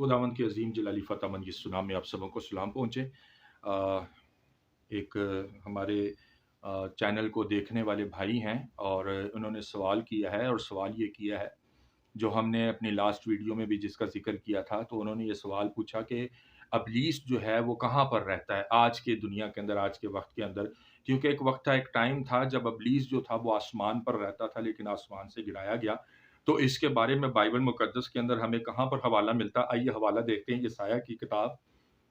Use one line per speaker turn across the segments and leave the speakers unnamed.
खुदावंद के अज़ीम जलाली फ़तामंद यीशु नाम में आप सबों को सलाम पहुँचे। एक हमारे चैनल को देखने वाले भाई हैं और उन्होंने सवाल किया है और सवाल ये किया है, जो हमने अपनी लास्ट वीडियो में भी जिसका ज़िक्र किया था, तो उन्होंने ये सवाल पूछा कि इब्लीस जो है वो कहाँ पर रहता है आज के दुनिया के अंदर, आज के वक़्त के अंदर? क्योंकि एक वक़्त था, एक टाइम था जब इब्लीस जो था वो आसमान पर रहता था, लेकिन आसमान से गिराया गया। तो इसके बारे में बाइबल मुक़द्दस के अंदर हमें कहाँ पर हवाला मिलता है? आइए हवाला देखते हैं यशायाह की किताब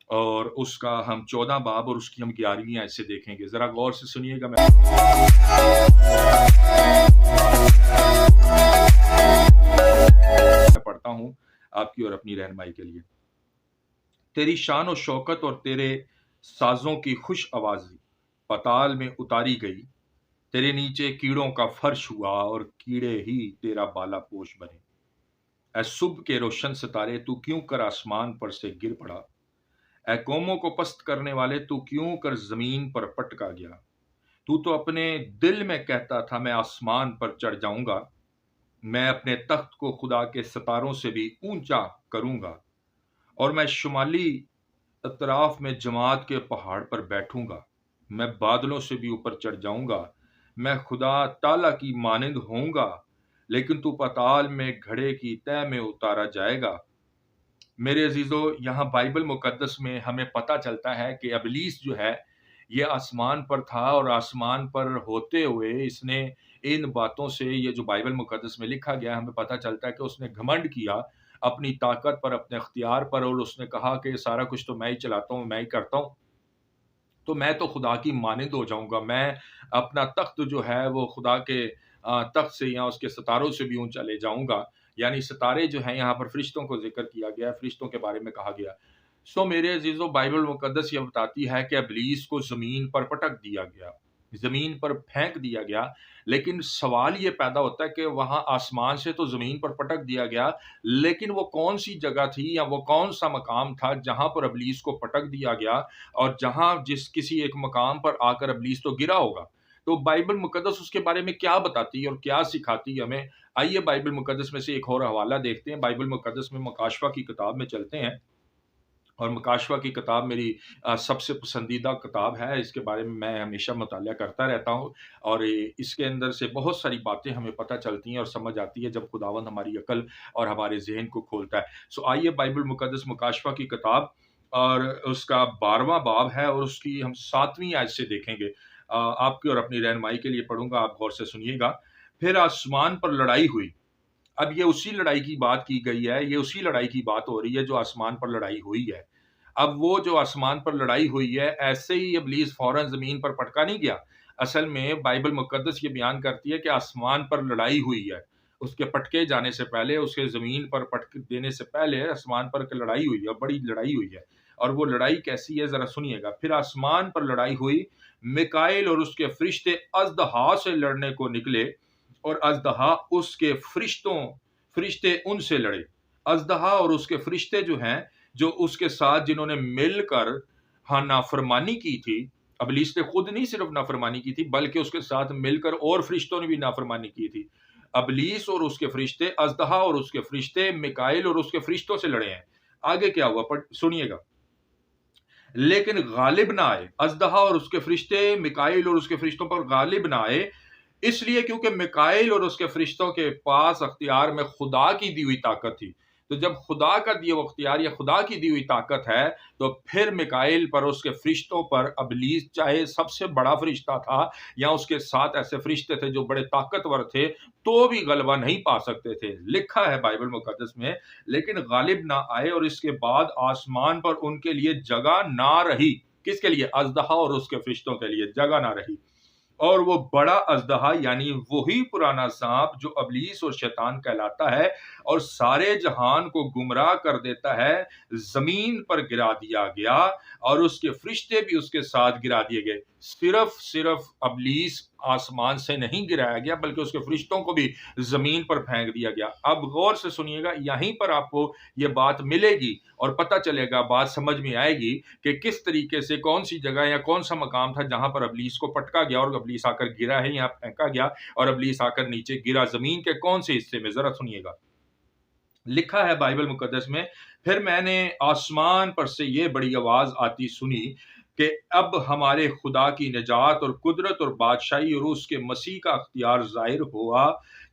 और उसका हम 14 बाब और उसकी हम 11वीं आयत से देखेंगे। ज़रा गौर से सुनिएगा, मैं पढ़ता हूँ आपकी और अपनी रहनुमाई के लिए। तेरी शान और शौकत और तेरे साज़ों की खुश आवाज़ी पाताल में उतारी गई। तेरे नीचे कीड़ों का फर्श हुआ और कीड़े ही तेरा बाला पोश बने। ऐ सुबह के रोशन सितारे, तू क्यों कर आसमान पर से गिर पड़ा? ऐ कौमों को पस्त करने वाले, तू क्यों कर जमीन पर पटका गया? तू तो अपने दिल में कहता था, मैं आसमान पर चढ़ जाऊंगा, मैं अपने तख्त को खुदा के सितारों से भी ऊंचा करूंगा और मैं शुमाली अतराफ में जमात के पहाड़ पर बैठूंगा। मैं बादलों से भी ऊपर चढ़ जाऊंगा, मैं खुदा ताला की मानिंद होऊंगा, लेकिन तू पाताल में घड़े की तह में उतारा जाएगा। मेरे अजीजों, यहाँ बाइबल मुकद्दस में हमें पता चलता है कि इब्लीस जो है ये आसमान पर था और आसमान पर होते हुए इसने इन बातों से, ये जो बाइबल मुकद्दस में लिखा गया हमें पता चलता है कि उसने घमंड किया अपनी ताकत पर, अपने अख्तियार पर, और उसने कहा कि सारा कुछ तो मैं ही चलाता हूँ, मैं ही करता हूँ, तो मैं तो खुदा की मानिंद हो जाऊंगा। मैं अपना तख्त जो है वो खुदा के तख्त से या उसके सितारों से भी ऊंचा ले जाऊंगा। यानी सितारे जो हैं, यहाँ पर फरिश्तों को जिक्र किया गया, फरिश्तों के बारे में कहा गया। सो मेरे अजीजों, बाइबल मुकद्दस ये बताती है कि इब्लीस को जमीन पर पटक दिया गया, जमीन पर फेंक दिया गया। लेकिन सवाल ये पैदा होता है कि वहां आसमान से तो जमीन पर पटक दिया गया, लेकिन वो कौन सी जगह थी या वो कौन सा मकाम था जहां पर इब्लीस को पटक दिया गया और जहां जिस किसी एक मकाम पर आकर इब्लीस तो गिरा होगा। तो बाइबल मुकद्दस उसके बारे में क्या बताती है और क्या सिखाती है हमें? आइए बाइबल मुकद्दस में से एक और हवाला देखते हैं। बाइबल मुकद्दस में मुकाशवा की किताब में चलते हैं और मुकाशवा की किताब मेरी सबसे पसंदीदा किताब है। इसके बारे में मैं हमेशा मुतालिया करता रहता हूँ और इसके अंदर से बहुत सारी बातें हमें पता चलती हैं और समझ आती है जब खुदावंद हमारी अकल और हमारे ज़हन को खोलता है। सो आइए बाइबल मुकद्दस मुकाशवा की किताब और उसका 12वां बाब है और उसकी हम 7वीं आयत से देखेंगे। आपकी और अपनी रहनुमाई के लिए पढ़ूँगा, आप गौर से सुनिएगा। फिर आसमान पर लड़ाई हुई। अब ये उसी लड़ाई की बात की गई है, ये उसी लड़ाई की बात हो रही है जो आसमान पर लड़ाई हुई है। अब वो जो आसमान पर लड़ाई हुई है, ऐसे ही इब्लीस फौरन ज़मीन पर पटका नहीं गया। असल में बाइबल मुकद्दस ये बयान करती है कि आसमान पर लड़ाई हुई है। उसके पटके जाने से पहले, उसके ज़मीन पर पटक देने से पहले आसमान पर एक लड़ाई हुई है, बड़ी लड़ाई हुई है। और वो लड़ाई कैसी है ज़रा सुनिएगा। फिर आसमान पर लड़ाई हुई, मिकाएल और उसके फरिश्ते अजदहा से लड़ने को निकले और अजदहा उसके फरिश्ते उनसे लड़े। अजदहा और उसके फरिश्ते जो हैं, जो उसके साथ जिन्होंने मिलकर नाफरमानी की थी, इब्लीस ने खुद नहीं सिर्फ नाफरमानी की थी बल्कि उसके साथ मिलकर और फरिश्तों ने भी नाफरमानी की थी। इब्लीस और उसके फरिश्ते, अजदहा और उसके फरिश्ते मिकाएल और उसके फरिश्तों से लड़े हैं। आगे क्या हुआ सुनिएगा। लेकिन गालिब ना आए, अजदहा और उसके फरिश्ते मिकाएल और उसके फरिश्तों पर गालिब ना आए, इसलिए क्योंकि मिकाएल और उसके फरिश्तों के पास अख्तियार में खुदा की दी हुई ताकत थी। तो जब खुदा का दिया हुआ अख्तियार या खुदा की दी हुई ताकत है, तो फिर मिकाएल पर, उसके फरिश्तों पर इब्लीस चाहे सबसे बड़ा फरिश्ता था या उसके साथ ऐसे फरिश्ते थे जो बड़े ताकतवर थे, तो भी गलबा नहीं पा सकते थे। लिखा है बाइबल मुकद्दस में, लेकिन गालिब ना आए और इसके बाद आसमान पर उनके लिए जगह ना रही। किसके लिए? अजदहा और उसके फरिश्तों के लिए जगह ना रही। और वो बड़ा अजदहा, यानी वही पुराना सांप जो इब्लीस और शैतान कहलाता है और सारे जहान को गुमराह कर देता है, जमीन पर गिरा दिया गया और उसके फरिश्ते भी उसके साथ गिरा दिए गए। सिर्फ इब्लीस आसमान से नहीं गिराया गया बल्कि उसके फरिश्तों को भी जमीन पर फेंक दिया गया। अब गौर से सुनिएगा, यहीं पर आपको ये बात मिलेगी और पता चलेगा, बात समझ में आएगी कि किस तरीके से, कौन सी जगह या कौन सा मकाम था जहां पर इब्लीस को पटका गया और इब्लीस आकर गिरा है, यहाँ फेंका गया और इब्लीस आकर नीचे गिरा। जमीन के कौन से हिस्से में? जरा सुनिएगा। लिखा है बाइबल मुकद्दस में, फिर मैंने आसमान पर से ये बड़ी आवाज आती सुनी कि अब हमारे खुदा की निजात और कुदरत और बादशाही और उसके मसीह का अख्तियार जाहिर हुआ,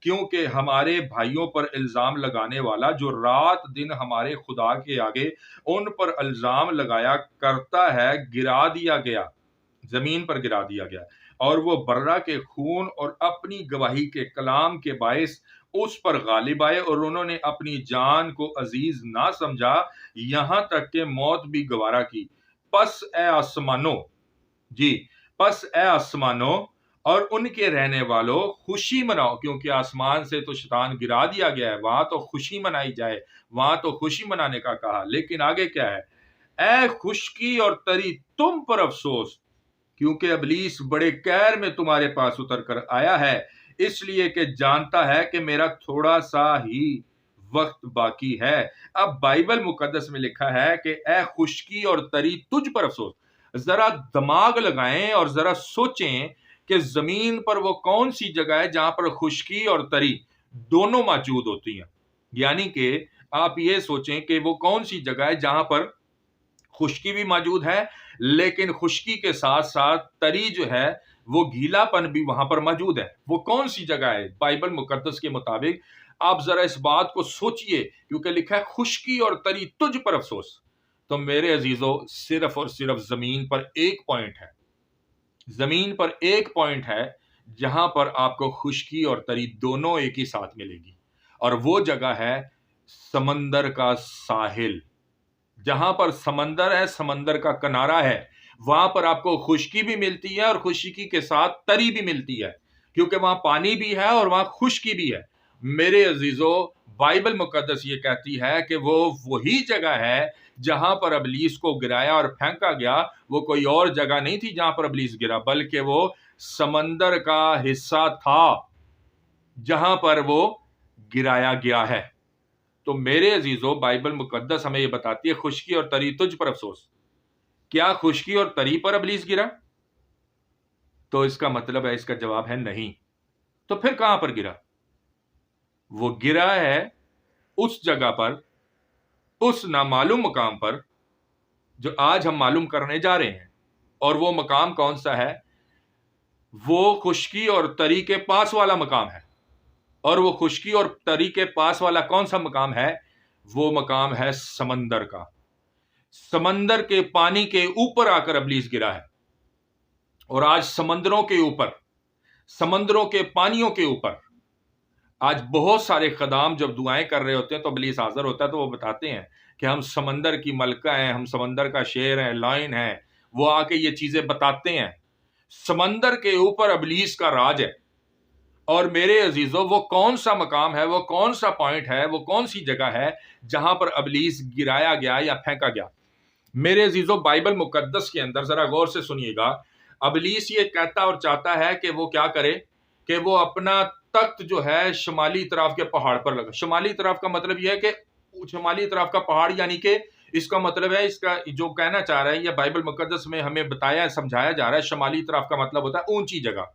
क्योंकि हमारे भाइयों पर इल्जाम लगाने वाला जो रात दिन हमारे खुदा के आगे उन पर इल्जाम लगाया करता है, गिरा दिया गया, जमीन पर गिरा दिया गया। और वो बर्रा के खून और अपनी गवाही के कलाम के बायस उस पर गालिब आए, और उन्होंने अपनी जान को अजीज ना समझा, यहां तक के मौत भी गवारा की। पस ए आसमानों, जी, पस ए आसमानों और उनके रहने वालों, खुशी मनाओ, क्योंकि आसमान से तो शैतान गिरा दिया गया है, वहां तो खुशी मनाई जाए, वहां तो खुशी मनाने का कहा। लेकिन आगे क्या है? ए खुशकी और तरी तुम पर अफसोस, क्योंकि इब्लीस बड़े कहर में तुम्हारे पास उतर कर आया है, इसलिए कि जानता है कि मेरा थोड़ा सा ही वक्त बाकी है। अब बाइबल मुकद्दस में लिखा है कि ए खुशकी और तरी तुझ पर अफसोस। जरा दिमाग लगाएं और जरा सोचें कि जमीन पर वो कौन सी जगह है जहां पर खुशकी और तरी दोनों मौजूद होती हैं। यानी कि आप ये सोचें कि वो कौन सी जगह है जहां पर खुशकी भी मौजूद है, लेकिन खुशकी के साथ साथ तरी जो है वो गीलापन भी वहां पर मौजूद है। वो कौन सी जगह है बाइबल मुकद्दस के मुताबिक? आप जरा इस बात को सोचिए, क्योंकि लिखा है खुशकी और तरी तुझ पर अफसोस। तो मेरे अजीजों, सिर्फ और सिर्फ जमीन पर एक पॉइंट है, जमीन पर एक पॉइंट है जहां पर आपको खुशकी और तरी दोनों एक ही साथ मिलेगी, और वो जगह है समंदर का साहिल। जहां पर समंदर है, समंदर का किनारा है, वहां पर आपको खुशकी भी मिलती है और खुशकी के साथ तरी भी मिलती है, क्योंकि वहां पानी भी है और वहां खुशकी भी है। मेरे अजीजों, बाइबल मुकद्दस ये कहती है कि वो वही जगह है जहां पर इब्लीस को गिराया और फेंका गया। वो कोई और जगह नहीं थी जहां पर इब्लीस गिरा, बल्कि वो समंदर का हिस्सा था जहां पर वो गिराया गया है। तो मेरे अजीजों, बाइबल मुकद्दस हमें यह बताती है खुशकी और तरी तुझ पर अफसोस। क्या खुशकी और तरी पर इब्लीस गिरा? तो इसका मतलब है, इसका जवाब है नहीं। तो फिर कहां पर गिरा? वो गिरा है उस जगह पर, उस नामालूम मकाम पर जो आज हम मालूम करने जा रहे हैं। और वो मकाम कौन सा है? वो खुशकी और तरी के पास वाला मकाम है। और वो खुशकी और तरी के पास वाला कौन सा मकाम है? वो मकाम है समंदर का। समंदर के पानी के ऊपर आकर इब्लीस गिरा है। और आज समंदरों के ऊपर, समंदरों के पानियों के ऊपर आज बहुत सारे खदाम जब दुआएं कर रहे होते हैं तो इब्लीस हाजिर होता है, तो वो बताते हैं कि हम समंदर की मलका हैं, हम समंदर का शेर हैं, लाइन है। वो आके ये चीजें बताते हैं। समंदर के ऊपर इब्लीस का राज है। और मेरे अजीजों, वो कौन सा मकाम है, वो कौन सा पॉइंट है, वो कौन सी जगह है जहां पर इब्लीस गिराया गया या फेंका गया? मेरे अजीजों, बाइबल मुकद्दस के अंदर जरा गौर से सुनिएगा। इब्लीस ये कहता और चाहता है कि वो क्या करे, कि वो अपना तख्त जो है शुमाली तरफ के पहाड़ पर लगा। शुमाली तरफ का मतलब यह है कि शुमाली तरफ का पहाड़, यानी कि इसका मतलब है, इसका जो कहना चाह रहा है, यह बाइबल मुकद्दस में हमें बताया समझाया जा रहा है, शुमाली तरफ का मतलब होता है ऊंची जगह।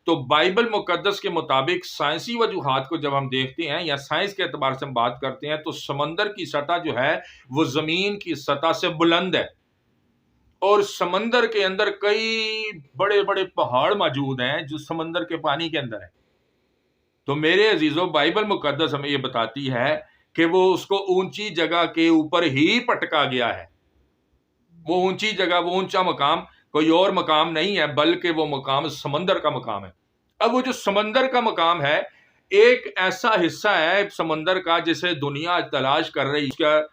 तो बाइबल मुकद्दस के मुताबिक साइंसी वजूहात को जब हम देखते हैं या साइंस के एतबार से हम बात करते हैं, तो समंदर की सतह जो है वो जमीन की सतह से बुलंद है। और समंदर के अंदर कई बड़े बड़े पहाड़ मौजूद हैं जो समंदर के पानी के अंदर है। तो मेरे अजीजों, बाइबल मुकद्दस हमें यह बताती है कि वो उसको ऊंची जगह के ऊपर ही पटका गया है। वो ऊंची जगह, वो ऊंचा मकाम कोई और मकाम नहीं है, बल्कि वो मकाम समंदर का मकाम है। अब वो जो समंदर का मकाम है, एक ऐसा हिस्सा है समंदर का जिसे दुनिया तलाश कर रही है,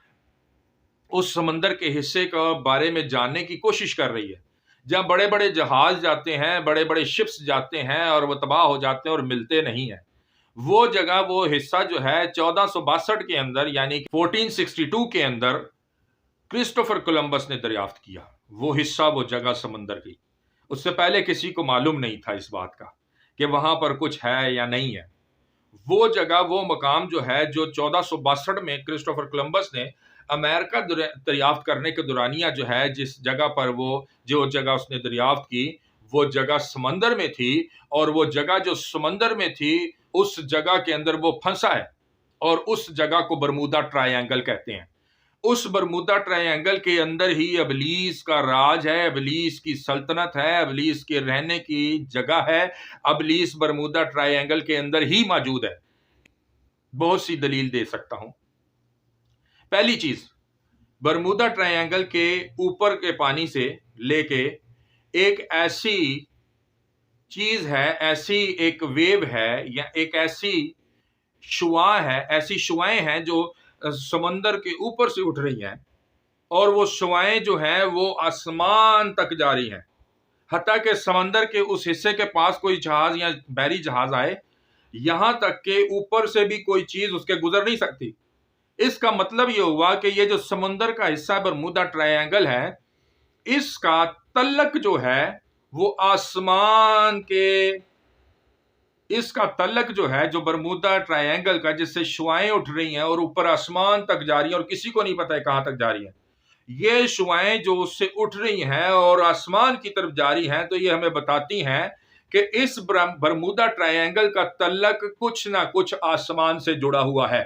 उस समंदर के हिस्से के बारे में जानने की कोशिश कर रही है, जहां बड़े बड़े जहाज जाते हैं, बड़े बड़े शिप्स जाते हैं और वो तबाह हो जाते हैं और मिलते नहीं है। वो जगह, वो हिस्सा जो है 1462 के अंदर, यानी 1462 के अंदर क्रिस्टोफर कोलंबस ने दरियाफ्त किया। वो हिस्सा, वो जगह समंदर की, उससे पहले किसी को मालूम नहीं था इस बात का कि वहां पर कुछ है या नहीं है। वो जगह, वो मकाम जो है, जो 1462 में क्रिस्टोफर कोलंबस ने अमेरिका दरियाफ्त करने के दौरानिया जो है, जिस जगह पर वो, जो जगह उसने दरियाफ्त की, वो जगह समंदर में थी। और वो जगह जो समंदर में थी, उस जगह के अंदर वो फंसा है, और उस जगह को बरमूदा ट्रायंगल कहते हैं। उस बरमूदा ट्रायंगल के अंदर ही इब्लीस का राज है, इब्लीस की सल्तनत है, इब्लीस के रहने की जगह है। इब्लीस बरमूदा ट्रायंगल के अंदर ही मौजूद है। बहुत सी दलील दे सकता हूं। पहली चीज, बरमूदा ट्रायंगल के ऊपर के पानी से लेके एक ऐसी चीज है, ऐसी एक वेव है या एक ऐसी शुआ है, ऐसी शुआएं हैं जो समंदर के ऊपर से उठ रही हैं, और वो शुआएं जो हैं वो आसमान तक जा रही हैं। हत्ता कि समंदर के उस हिस्से के पास कोई जहाज या बहरी जहाज आए, यहां तक के ऊपर से भी कोई चीज उसके गुजर नहीं सकती। इसका मतलब ये हुआ कि ये जो समुंदर का हिस्सा बरमूदा ट्रायंगल है, इसका तलक जो है वो आसमान के, इसका तलक जो है जो बरमूदा ट्रायंगल का, जिससे शुआएं उठ रही हैं और ऊपर आसमान तक जा रही हैं और किसी को नहीं पता है कहां तक जा रही हैं, ये शुआएं जो उससे उठ रही हैं और आसमान की तरफ जा रही हैं, तो ये हमें बताती हैं कि इस बरमूदा ट्रायंगल का तलक कुछ ना कुछ आसमान से जुड़ा हुआ है।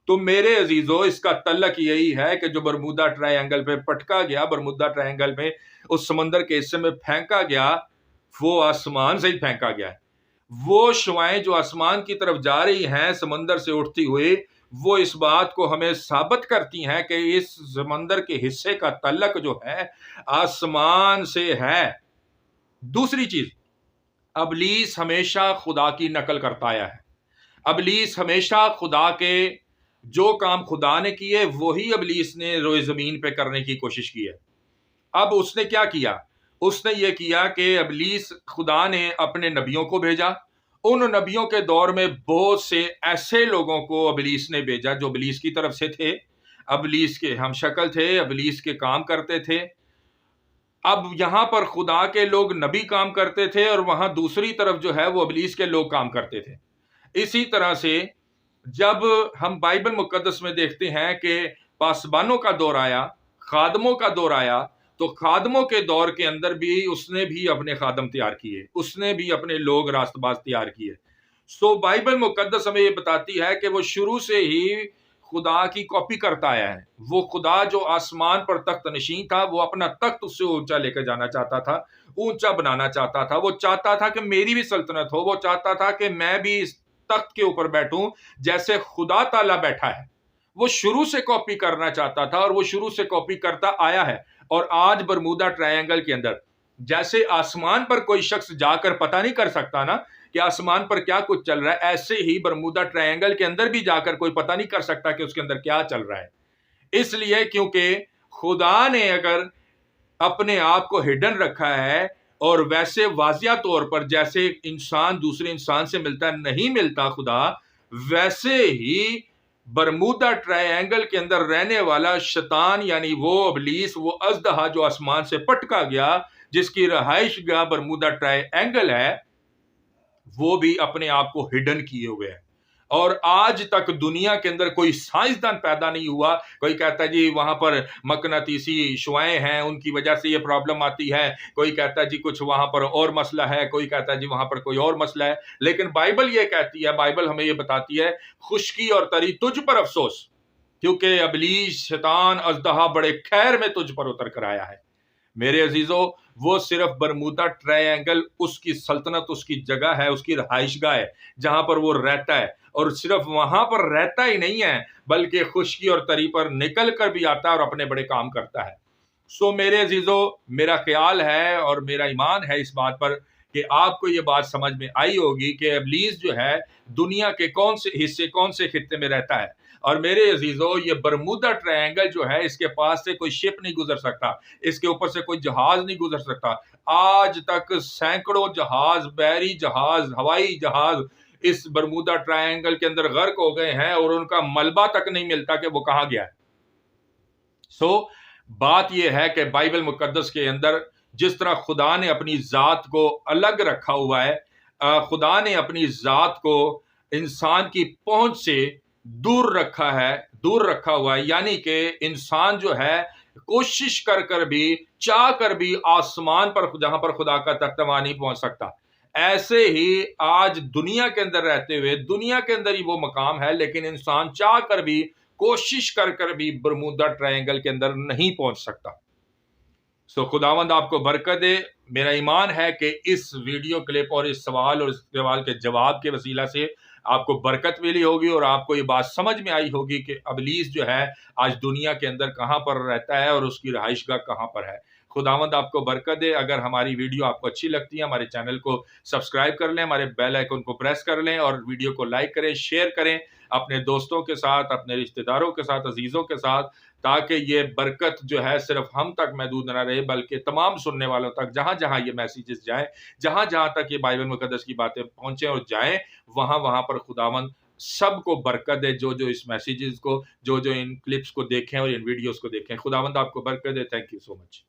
तो मेरे अजीजों, इसका तल्लक यही है कि जो बरमूदा ट्रायंगल पे पटका गया, बरमूदा ट्रायंगल में उस समंदर के हिस्से में फेंका गया, वो आसमान से ही फेंका गया है। वो शुआएं जो आसमान की तरफ जा रही हैं समंदर से उठती हुई, वो इस बात को हमें साबित करती हैं कि इस समंदर के हिस्से का तल्लक जो है आसमान से है। दूसरी चीज, इब्लीस हमेशा खुदा की नकल करता आया है। इब्लीस हमेशा खुदा के जो काम खुदा ने किए वही इब्लीस ने रोए जमीन पे करने की कोशिश की है। अब उसने क्या किया? उसने ये किया कि इब्लीस, खुदा ने अपने नबियों को भेजा। उन नबियों के दौर में बहुत से ऐसे लोगों को इब्लीस ने भेजा जो इब्लीस की तरफ से थे, इब्लीस के हम शक्ल थे, इब्लीस के काम करते थे। अब यहां पर खुदा के लोग नबी काम करते थे और वहां दूसरी तरफ जो है वो इब्लीस के लोग काम करते थे। इसी तरह से जब हम बाइबल मुकद्दस में देखते हैं कि पासबानों का दौर आया, खादमों का दौर आया, तो खादमों के दौर के अंदर भी उसने भी अपने खादम तैयार किए, उसने भी अपने लोग रास्तबाज तैयार किए। सो बाइबल मुकद्दस हमें ये बताती है कि वो शुरू से ही खुदा की कॉपी करता आया है। वो खुदा जो आसमान पर तख्त नशीन था, वो अपना तख्त उससे ऊंचा लेकर जाना चाहता था, ऊंचा बनाना चाहता था। वो चाहता था कि मेरी भी सल्तनत हो, वो चाहता था कि मैं भी इस तख्त के ऊपर बैठूं जैसे खुदा ताला बैठा है। वो शुरू से कॉपी करना चाहता था और वो शुरू से कॉपी करता आया है। और आज बरमूदा ट्रायंगल के अंदर जैसे आसमान पर कोई शख्स जाकर पता नहीं कर सकता ना कि आसमान पर क्या कुछ चल रहा है, ऐसे ही बरमूदा ट्रायंगल के अंदर भी जाकर कोई पता नहीं कर सकता कि उसके अंदर क्या चल रहा है। इसलिए क्योंकि खुदा ने अगर अपने आप को हिडन रखा है, और वैसे वाजिया तौर पर जैसे इंसान दूसरे इंसान से मिलता नहीं मिलता खुदा, वैसे ही बरमूदा ट्रायंगल के अंदर रहने वाला शैतान यानी वो इब्लीस, वो अजदहा जो आसमान से पटका गया, जिसकी रहाइश गाह बरमूदा ट्रायंगल है, वो भी अपने आप को हिडन किए हुए है। और आज तक दुनिया के अंदर कोई साइंसदान पैदा नहीं हुआ। कोई कहता है जी वहां पर मकनातीसी शुआएं हैं, उनकी वजह से ये प्रॉब्लम आती है। कोई कहता है जी कुछ वहां पर और मसला है, कोई कहता है जी वहां पर कोई और मसला है। लेकिन बाइबल ये कहती है, बाइबल हमें ये बताती है, खुशकी और तरी तुझ पर अफसोस, क्योंकि इब्लीस शैतान अजदहा बड़े खैर में तुझ पर उतर कर आया है। मेरे अजीजों, वो सिर्फ बरमूदा ट्रायंगल उसकी सल्तनत, उसकी जगह है, उसकी रहाइशगाह है जहां पर वो रहता है। और सिर्फ वहां पर रहता ही नहीं है, बल्कि खुशकी और तरी पर निकल कर भी आता है और अपने बड़े काम करता है। सो मेरे अजीजों, मेरा ख्याल है और मेरा ईमान है इस बात पर कि आपको ये बात समझ में आई होगी कि इब्लीस जो है दुनिया के कौन से हिस्से, कौन से खित्ते में रहता है। और मेरे अजीजों, ये बरमूदा ट्रायंगल जो है, इसके पास से कोई शिप नहीं गुजर सकता, इसके ऊपर से कोई जहाज नहीं गुजर सकता। आज तक सैकड़ों जहाज, बहरी जहाज, हवाई जहाज इस बरमूदा ट्रायंगल के अंदर गर्क हो गए हैं और उनका मलबा तक नहीं मिलता कि वो कहां गया है। सो बात यह है कि बाइबल मुकद्दस के अंदर जिस तरह खुदा ने अपनी जात को अलग रखा हुआ है, खुदा ने अपनी जात को इंसान की पहुंच से दूर रखा है, दूर रखा हुआ है। यानी कि इंसान जो है कोशिश कर कर भी, चाह कर भी आसमान पर जहां पर खुदा का तख्त वहां नहीं पहुंच सकता। ऐसे ही आज दुनिया के अंदर रहते हुए दुनिया के अंदर ही वो मकाम है, लेकिन इंसान चाह कर भी कोशिश कर कर भी बरमूदा ट्रायंगल के अंदर नहीं पहुंच सकता। सो खुदावंद आपको बरकत दे। मेरा ईमान है कि इस वीडियो क्लिप और इस सवाल और इस सवाल के जवाब के वसीला से आपको बरकत मिली होगी और आपको ये बात समझ में आई होगी कि अबलीस जो है आज दुनिया के अंदर कहाँ पर रहता है और उसकी रहाइशगाह कहाँ पर है। खुदावंद आपको बरकत दे। अगर हमारी वीडियो आपको अच्छी लगती है, हमारे चैनल को सब्सक्राइब कर लें, हमारे बेल आइकन को प्रेस कर लें और वीडियो को लाइक करें, शेयर करें अपने दोस्तों के साथ, अपने रिश्तेदारों के साथ, अजीज़ों के साथ, ताकि ये बरकत जो है सिर्फ हम तक महदूद न रहे बल्कि तमाम सुनने वालों तक, जहाँ जहाँ ये मैसेजेस जाएं, जहाँ जहाँ तक ये बाइबल मुकद्दस की बातें पहुँचें और जाएं, वहाँ वहाँ पर खुदावंद सबको बरकत दे। जो जो इस मैसेजेस को, जो जो इन क्लिप्स को देखें और इन वीडियोस को देखें, खुदावंद आपको बरकत दे। Thank you so much.